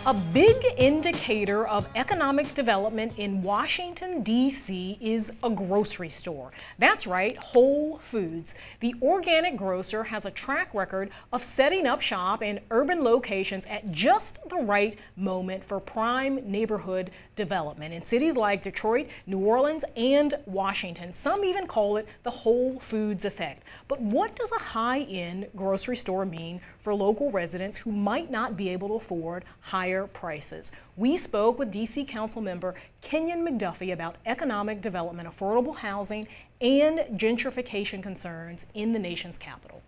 A big indicator of economic development in Washington, D.C. is a grocery store. That's right, Whole Foods. The organic grocer has a track record of setting up shop in urban locations at just the right moment for prime neighborhood development in cities like Detroit, New Orleans, and Washington. Some even call it the Whole Foods effect. But what does a high-end grocery store mean for local residents who might not be able to afford higher prices? We spoke with D.C. Council member Kenyan McDuffie about economic development, affordable housing, and gentrification concerns in the nation's capital.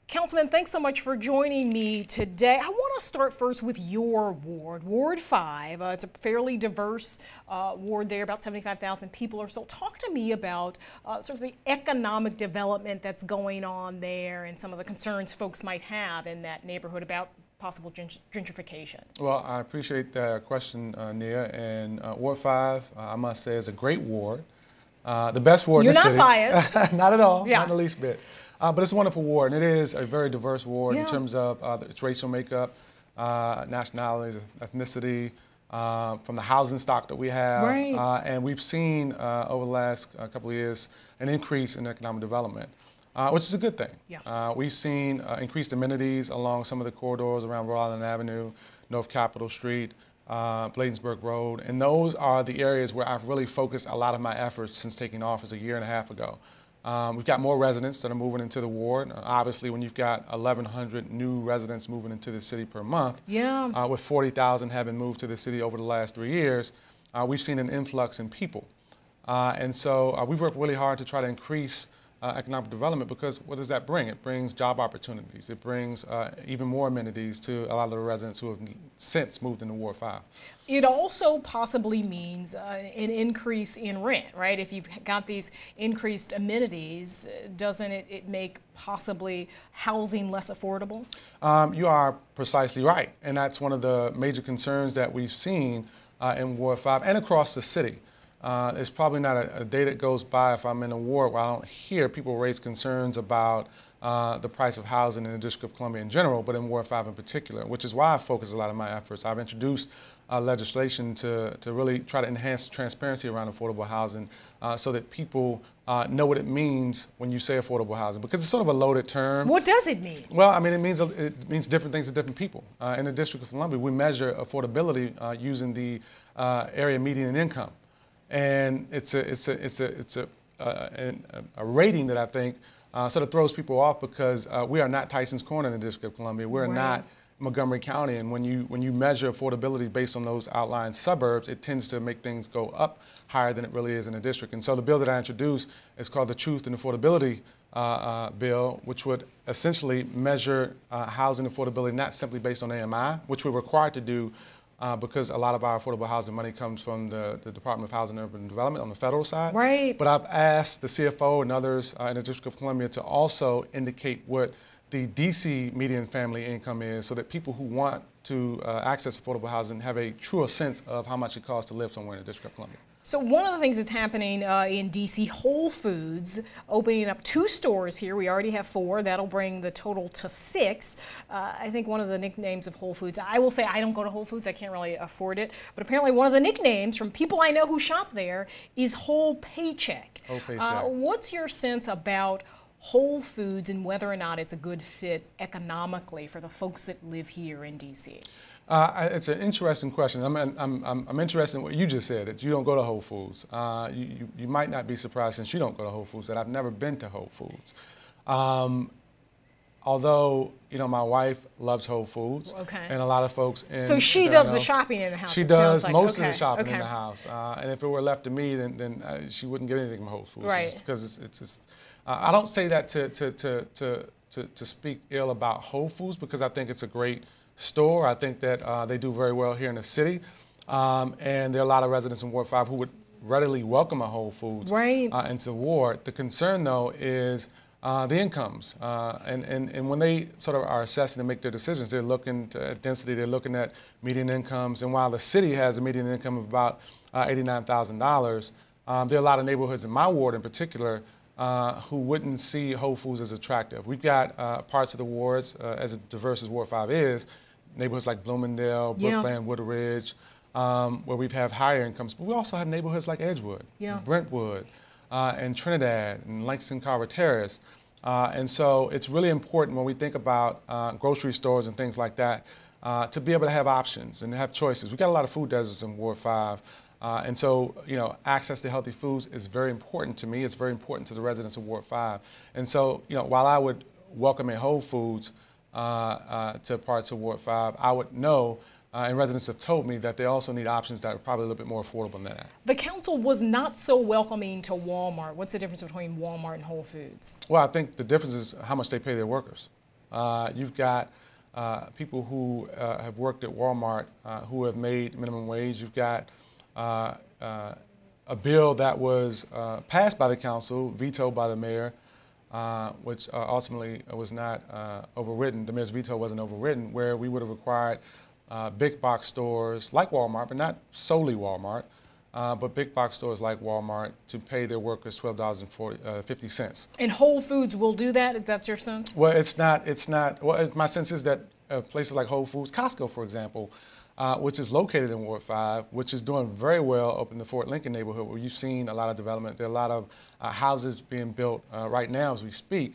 Councilman, thanks so much for joining me today. I want to start first with your ward, Ward 5. It's a fairly diverse ward there, about 75,000 people or so. Talk to me about sort of the economic development that's going on there and some of the concerns folks might have in that neighborhood about possible gentrification. Well, I appreciate that question, Nia. And Ward 5, I must say, is a great ward. The best ward in the city. You're not biased. Not at all, not in the least bit. But it's a wonderful ward, and it is a very diverse ward in terms of its racial makeup, nationalities, ethnicity, from the housing stock that we have. Right. And we've seen over the last couple of years an increase in economic development, which is a good thing. Yeah. We've seen increased amenities along some of the corridors around Rhode Island Avenue, North Capitol Street, Bladensburg Road, and those are the areas where I've really focused a lot of my efforts since taking office a year and a half ago. We've got more residents that are moving into the ward. Obviously, when you've got 1,100 new residents moving into the city per month, with 40,000 having moved to the city over the last 3 years, we've seen an influx in people. And so we've worked really hard to try to increase economic development, because what does that bring? It brings job opportunities. It brings even more amenities to a lot of the residents who have since moved into Ward 5. It also possibly means an increase in rent, right? If you've got these increased amenities, doesn't it make possibly housing less affordable? You are precisely right. And that's one of the major concerns that we've seen in Ward 5 and across the city. It's probably not a day that goes by if I'm in a ward where I don't hear people raise concerns about the price of housing in the District of Columbia in general, but in Ward 5 in particular, which is why I focus a lot of my efforts. I've introduced legislation to really try to enhance the transparency around affordable housing so that people know what it means when you say affordable housing, because it's sort of a loaded term. What does it mean? Well, I mean, it means different things to different people. In the District of Columbia, we measure affordability using the area median income. And it's a rating that I think sort of throws people off, because we are not Tyson's Corner in the District of Columbia. We're not Montgomery County, and when you measure affordability based on those outlying suburbs, it tends to make things go up higher than it really is in the district. And so the bill that I introduced is called the Truth and Affordability Bill, which would essentially measure housing affordability not simply based on AMI, which we're required to do because a lot of our affordable housing money comes from the Department of Housing and Urban Development on the federal side. Right. But I've asked the CFO and others in the District of Columbia to also indicate what the DC median family income is, so that people who want to access affordable housing have a truer sense of how much it costs to live somewhere in the District of Columbia. So one of the things that's happening in D.C., Whole Foods opening up 2 stores here. We already have 4. That'll bring the total to 6. I think one of the nicknames of Whole Foods, I will say I don't go to Whole Foods, I can't really afford it, but apparently one of the nicknames from people I know who shop there is Whole Paycheck. Whole Paycheck. What's your sense about Whole Foods and whether or not it's a good fit economically for the folks that live here in D.C.? It's an interesting question. I'm interested in what you just said, that you don't go to Whole Foods. You might not be surprised, since you don't go to Whole Foods, that I've never been to Whole Foods. Although, you know, my wife loves Whole Foods, and a lot of folks in... So she does the shopping in the house? She does most of the shopping in the house. And if it were left to me, then she wouldn't get anything from Whole Foods. Right. Because I don't say that to speak ill about Whole Foods, because I think it's a great store. I think that they do very well here in the city. And there are a lot of residents in Ward 5 who would readily welcome a Whole Foods into the ward. The concern, though, is the incomes. And when they sort of are assessing and make their decisions, they're looking at density, they're looking at median incomes. And while the city has a median income of about $89,000, there are a lot of neighborhoods in my ward in particular who wouldn't see Whole Foods as attractive. We've got parts of the wards, as diverse as Ward 5 is, neighborhoods like Bloomingdale, Brookland, Woodridge, where we have higher incomes. But we also have neighborhoods like Edgewood, Brentwood, and Trinidad, and Langston Carver Terrace. And so it's really important when we think about grocery stores and things like that to be able to have options and have choices. We got a lot of food deserts in Ward 5. And so, access to healthy foods is very important to me. It's very important to the residents of Ward 5. And so, while I would welcome a Whole Foods to parts of Ward 5, I would know, and residents have told me, that they also need options that are probably a little bit more affordable than that. The council was not so welcoming to Walmart. What's the difference between Walmart and Whole Foods? Well, I think the difference is how much they pay their workers. You've got people who have worked at Walmart who have made minimum wage. You've got a bill that was passed by the council, vetoed by the mayor, which ultimately was not overridden. The mayor's veto wasn't overridden, where we would have required big box stores like Walmart, but not solely Walmart, but big box stores like Walmart to pay their workers $12.50. And Whole Foods will do that, if that's your sense? Well, it's not, well, my sense is that places like Whole Foods, Costco, for example, which is located in Ward 5, which is doing very well up in the Fort Lincoln neighborhood, where you've seen a lot of development. There are a lot of houses being built right now as we speak,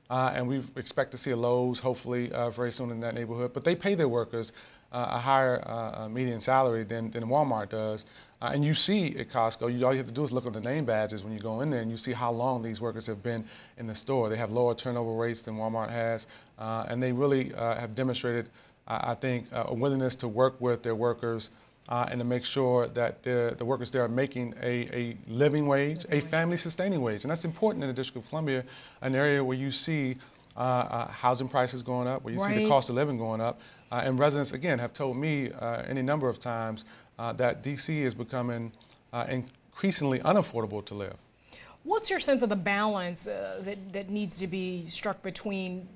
and we expect to see a Lowe's hopefully very soon in that neighborhood. But they pay their workers a higher median salary than Walmart does. And you see at Costco, all you have to do is look at the name badges when you go in there, and you see how long these workers have been in the store. They have lower turnover rates than Walmart has, and they really have demonstrated, I think, a willingness to work with their workers and to make sure that the workers there are making a living wage, a family-sustaining wage. And that's important in the District of Columbia, an area where you see housing prices going up, where you see the cost of living going up. And residents, again, have told me any number of times that D.C. is becoming increasingly unaffordable to live. What's your sense of the balance that needs to be struck between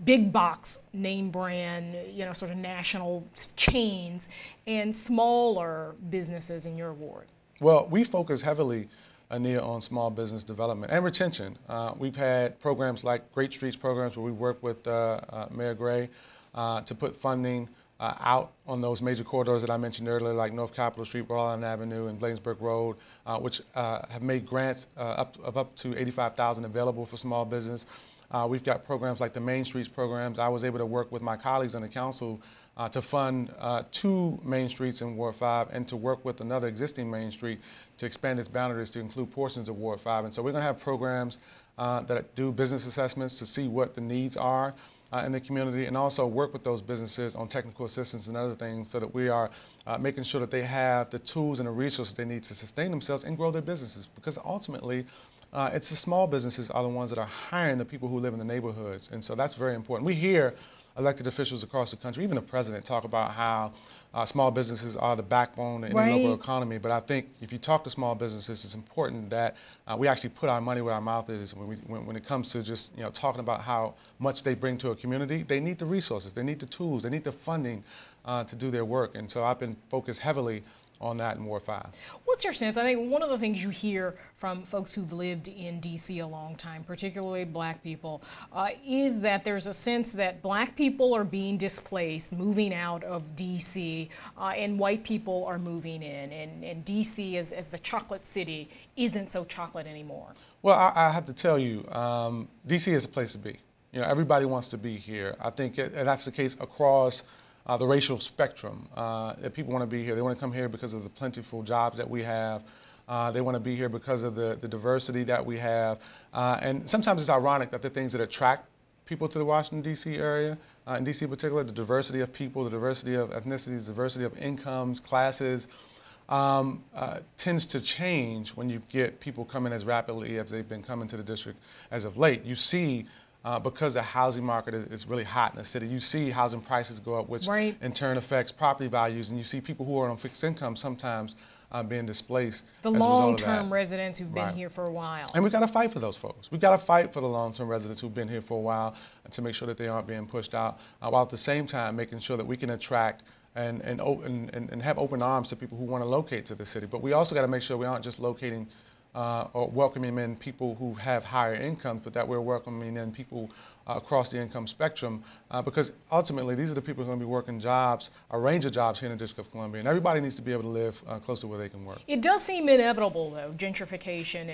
big box, name brand, sort of national chains and smaller businesses in your ward? Well, we focus heavily, Nia, on small business development and retention. We've had programs like Great Streets programs where we work with Mayor Gray to put funding out on those major corridors that I mentioned earlier, like North Capitol Street, Rhode Island Avenue, and Bladensburg Road, which have made grants of up to $85,000 available for small business. We've got programs like the Main Streets programs. I was able to work with my colleagues on the council to fund 2 main streets in Ward 5 and to work with another existing main street to expand its boundaries to include portions of Ward 5. And so we're going to have programs that do business assessments to see what the needs are in the community, and also work with those businesses on technical assistance and other things so that we are making sure that they have the tools and the resources they need to sustain themselves and grow their businesses. Because ultimately, it's the small businesses are the ones that are hiring the people who live in the neighborhoods. And so that's very important. We hear elected officials across the country, even the president, talk about how small businesses are the backbone of any local economy. But I think if you talk to small businesses, it's important that we actually put our money where our mouth is. When it comes to just talking about how much they bring to a community, they need the resources, they need the tools, they need the funding to do their work. And so I've been focused heavily on that in Ward 5. What's your sense? I think one of the things you hear from folks who've lived in D.C. a long time, particularly black people, is that there's a sense that black people are being displaced, moving out of D.C., and white people are moving in, and D.C. as the chocolate city isn't so chocolate anymore. Well, I have to tell you, D.C. is a place to be. Everybody wants to be here. I think that's the case across the racial spectrum. That people want to be here. They want to come here because of the plentiful jobs that we have. They want to be here because of the diversity that we have. And sometimes it's ironic that the things that attract people to the Washington, D.C. area, in D.C. in particular, the diversity of people, the diversity of ethnicities, the diversity of incomes, classes, tends to change when you get people coming as rapidly as they've been coming to the district as of late. You see, because the housing market is really hot in the city, you see housing prices go up, which in turn affects property values, and you see people who are on fixed income sometimes being displaced. The long-term residents who've been here for a while. And we've got to fight for those folks. We've got to fight for the long-term residents who've been here for a while to make sure that they aren't being pushed out, while at the same time making sure that we can attract and have open arms to people who want to locate to the city. But we also got to make sure we aren't just locating or welcoming in people who have higher incomes, but that we're welcoming in people across the income spectrum, because ultimately these are the people who are going to be working jobs, a range of jobs here in the District of Columbia, and everybody needs to be able to live close to where they can work. It does seem inevitable, though, gentrification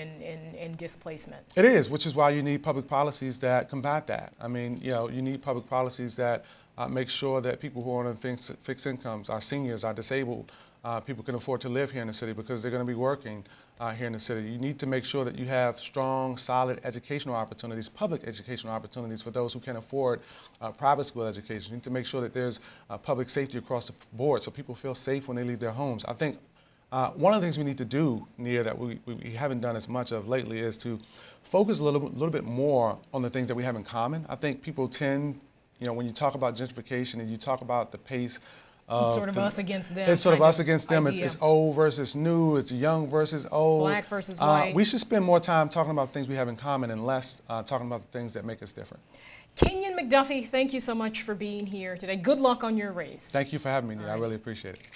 and displacement. It is, which is why you need public policies that combat that. I mean, you know, you need public policies that make sure that people who are on fixed incomes, our seniors, our disabled, people can afford to live here in the city because they're going to be working here in the city. You need to make sure that you have strong, solid educational opportunities, public educational opportunities for those who can afford private school education. You need to make sure that there's public safety across the board so people feel safe when they leave their homes. I think one of the things we need to do, Nia, that we haven't done as much of lately is to focus a little bit more on the things that we have in common. I think people tend, you know, when you talk about gentrification and you talk about the pace of It's sort of us against them. It's sort of us against them. It's old versus new. It's young versus old. Black versus white. We should spend more time talking about things we have in common and less talking about the things that make us different. Kenyan McDuffie, thank you so much for being here today. Good luck on your race. Thank you for having me, Nia. I really appreciate it.